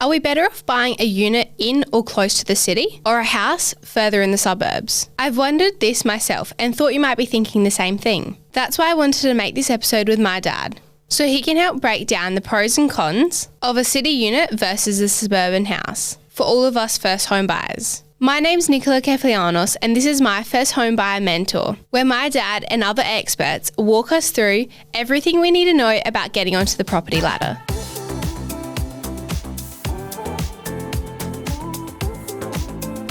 Are we better off buying a unit in or close to the city or a house further in the suburbs? I've wondered this myself and thought you might be thinking the same thing. That's why I wanted to make this episode with my dad, so he can help break down the pros and cons of a city unit versus a suburban house for all of us first home buyers. My name's Nicola Kefalianos and this is my first home buyer mentor, where my dad and other experts walk us through everything we need to know about getting onto the property ladder.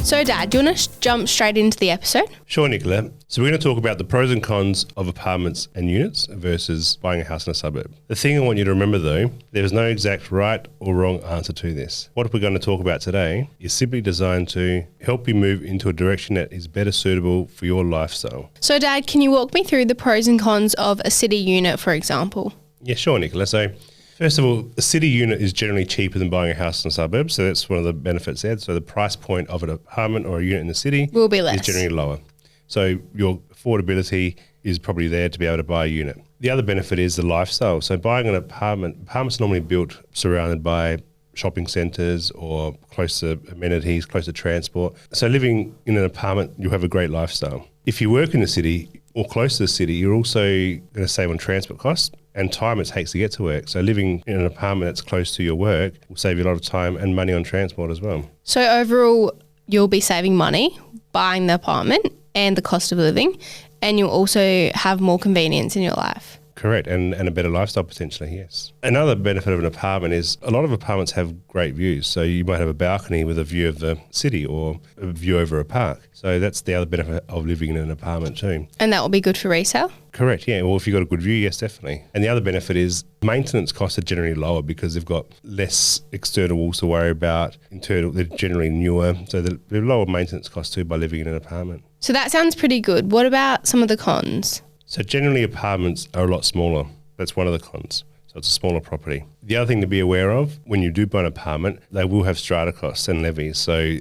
So Dad, do you want to jump straight into the episode? Sure, Nicola. So we're going to talk about the pros and cons of apartments and units versus buying a house in a suburb. The thing I want you to remember though, there's no exact right or wrong answer to this. What we're going to talk about today is simply designed to help you move into a direction that is better suitable for your lifestyle. So Dad, can you walk me through the pros and cons of a city unit, for example? Yeah, sure, Nicola. So first of all, a city unit is generally cheaper than buying a house in a suburb, so that's one of the benefits there. So the price point of an apartment or a unit in the city will be less. Is generally lower. So your affordability is probably there to be able to buy a unit. The other benefit is the lifestyle. So buying an apartment's normally built surrounded by shopping centres or close to amenities, close to transport. So living in an apartment, you have a great lifestyle. If you work in the city or close to the city, you're also going to save on transport costs and time it takes to get to work. So living in an apartment that's close to your work will save you a lot of time and money on transport as well. So overall, you'll be saving money buying the apartment and the cost of living, and you'll also have more convenience in your life. Correct, and a better lifestyle potentially, yes. Another benefit of an apartment is a lot of apartments have great views. So you might have a balcony with a view of the city or a view over a park. So that's the other benefit of living in an apartment too. And that will be good for resale? Correct, yeah. Well, if you've got a good view, yes, definitely. And the other benefit is maintenance costs are generally lower because they've got less external walls to worry about. Internal, they're generally newer. So they're lower maintenance costs too by living in an apartment. So that sounds pretty good. What about some of the cons? So generally apartments are a lot smaller. That's one of the cons. So it's a smaller property. The other thing to be aware of, when you do buy an apartment, they will have strata costs and levies. So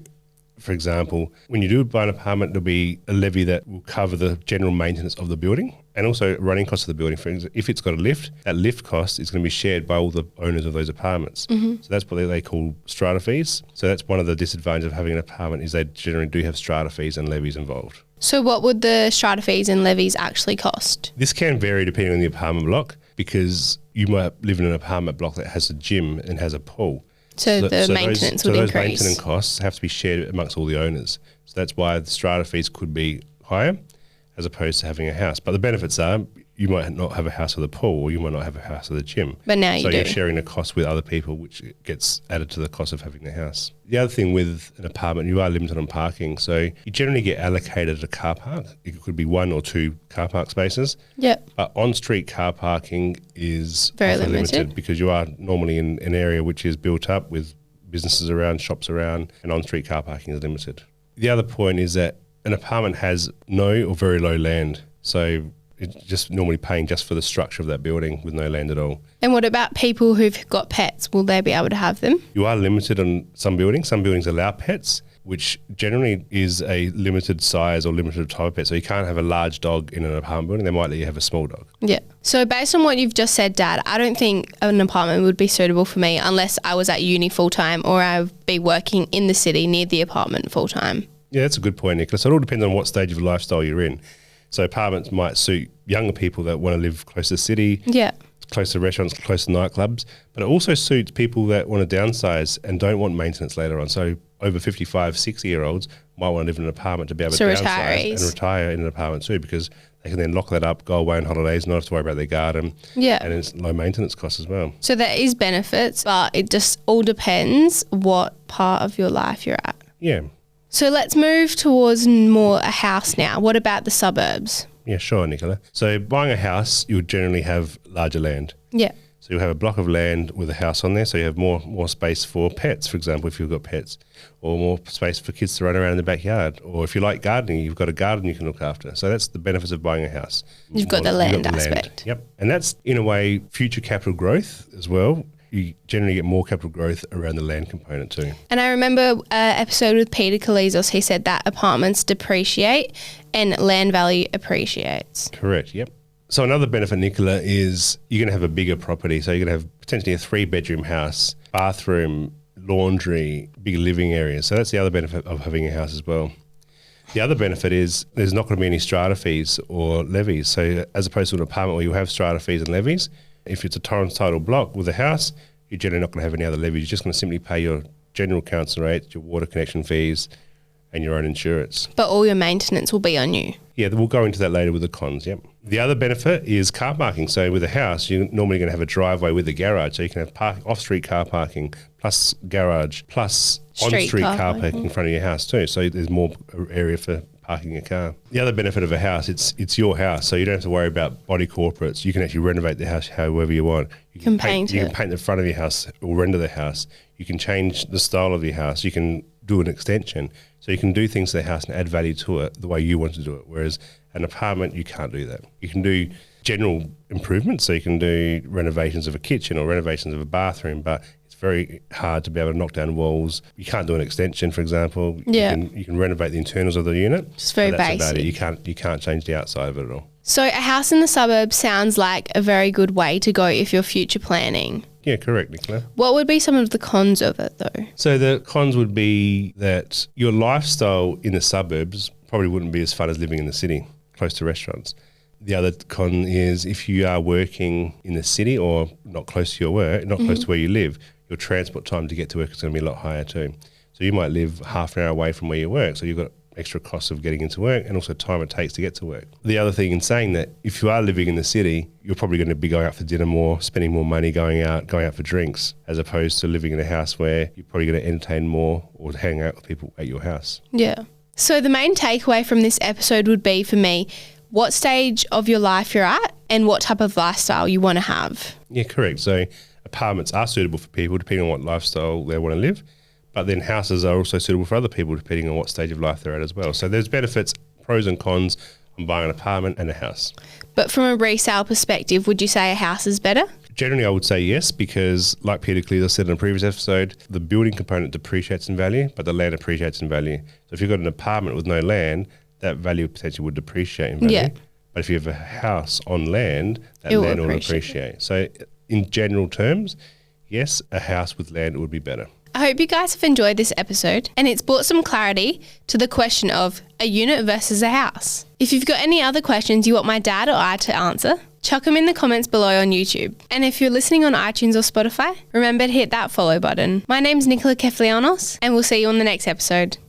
for example, when you do buy an apartment, there'll be a levy that will cover the general maintenance of the building and also running costs of the building. For example, if it's got a lift, that lift cost is going to be shared by all the owners of those apartments. Mm-hmm. So that's what they call strata fees. So that's one of the disadvantages of having an apartment is they generally do have strata fees and levies involved. So what would the strata fees and levies actually cost? This can vary depending on the apartment block because you might live in an apartment block that has a gym and has a pool. So the maintenance would increase. Those maintenance costs have to be shared amongst all the owners. So that's why the strata fees could be higher as opposed to having a house. But the benefits are you might not have a house with a pool or you might not have a house with a gym. But now you do. So you're sharing the cost with other people, which gets added to the cost of having the house. The other thing with an apartment, you are limited on parking. So you generally get allocated a car park. It could be 1 or 2 car park spaces. Yep. But on-street car parking is very limited because you are normally in an area which is built up with businesses around, shops around, and on-street car parking is limited. The other point is that an apartment has no or very low land. So it's just normally paying just for the structure of that building with no land at all. And what about people who've got pets? Will they be able to have them? You are limited on some buildings. Some buildings allow pets, which generally is a limited size or limited type of pet. So you can't have a large dog in an apartment building. They might let you have a small dog. Yeah. So based on what you've just said, Dad, I don't think an apartment would be suitable for me unless I was at uni full-time or I'd be working in the city near the apartment full-time. Yeah, that's a good point, Nicola. So it all depends on what stage of lifestyle you're in. So apartments might suit younger people that want to live close to the city, close to restaurants, close to nightclubs, but it also suits people that want to downsize and don't want maintenance later on. So over 55, 60-year-olds might want to live in an apartment to be able to downsize and retire in an apartment too because they can then lock that up, go away on holidays, not have to worry about their garden, and it's low maintenance costs as well. So there is benefits, but it just all depends what part of your life you're at. Yeah. So let's move towards more a house now. What about the suburbs? Yeah, sure, Nicola. So buying a house, you would generally have larger land. Yeah. So you have a block of land with a house on there, so you have more space for pets, for example, if you've got pets, or more space for kids to run around in the backyard. Or if you like gardening, you've got a garden you can look after. So that's the benefits of buying a house. You've got the land aspect. Yep. And that's, in a way, future capital growth as well. You generally get more capital growth around the land component too. And I remember an episode with Peter Kefalianos, he said that apartments depreciate and land value appreciates. Correct, yep. So another benefit, Nicola, is you're going to have a bigger property. So you're going to have potentially a 3-bedroom house, bathroom, laundry, big living areas. So that's the other benefit of having a house as well. The other benefit is there's not going to be any strata fees or levies. So as opposed to an apartment where you have strata fees and levies, if it's a Torrens title block with a house, you're generally not going to have any other levies. You're just going to simply pay your general council rates, your water connection fees, and your own insurance. But all your maintenance will be on you. Yeah, we'll go into that later with the cons, yep. The other benefit is car parking. So with a house, you're normally going to have a driveway with a garage. So you can have off-street car parking, plus garage, plus on-street car parking in front of your house too. So there's more area for parking a car. The other benefit of a house, it's your house. So you don't have to worry about body corporates. You can actually renovate the house however you want. You can paint the front of your house or render the house. You can change the style of your house. You can do an extension. So you can do things to the house and add value to it the way you want to do it. Whereas an apartment, you can't do that. You can do general improvements. So you can do renovations of a kitchen or renovations of a bathroom, but it's very hard to be able to knock down walls. You can't do an extension, for example. Yeah. You can renovate the internals of the unit. Just very that's basic. about it. You can't change the outside of it at all. So a house in the suburbs sounds like a very good way to go if you're future planning. Yeah, correct, Nicola. What would be some of the cons of it though? So the cons would be that your lifestyle in the suburbs probably wouldn't be as fun as living in the city, close to restaurants. The other con is if you are working in the city or not close to your work, not close to where you live, your transport time to get to work is going to be a lot higher too. So you might live half an hour away from where you work, so you've got extra costs of getting into work and also time it takes to get to work. The other thing in saying that, if you are living in the city, you're probably going to be going out for dinner more, spending more money going out for drinks, as opposed to living in a house where you're probably going to entertain more or hang out with people at your house. Yeah. So the main takeaway from this episode would be for me, what stage of your life you're at and what type of lifestyle you want to have. Yeah, correct. So apartments are suitable for people depending on what lifestyle they want to live. But then houses are also suitable for other people depending on what stage of life they're at as well. So there's benefits, pros and cons on buying an apartment and a house. But from a resale perspective, would you say a house is better? Generally, I would say yes, because like Peter Cleese said in a previous episode, the building component depreciates in value, but the land appreciates in value. So if you've got an apartment with no land, that value potentially would depreciate in value. Yeah. But if you have a house on land, that land will appreciate. So in general terms, yes, a house with land would be better. I hope you guys have enjoyed this episode and it's brought some clarity to the question of a unit versus a house. If you've got any other questions you want my dad or I to answer, chuck them in the comments below on YouTube. And if you're listening on iTunes or Spotify, remember to hit that follow button. My name's Nicola Kefalianos and we'll see you on the next episode.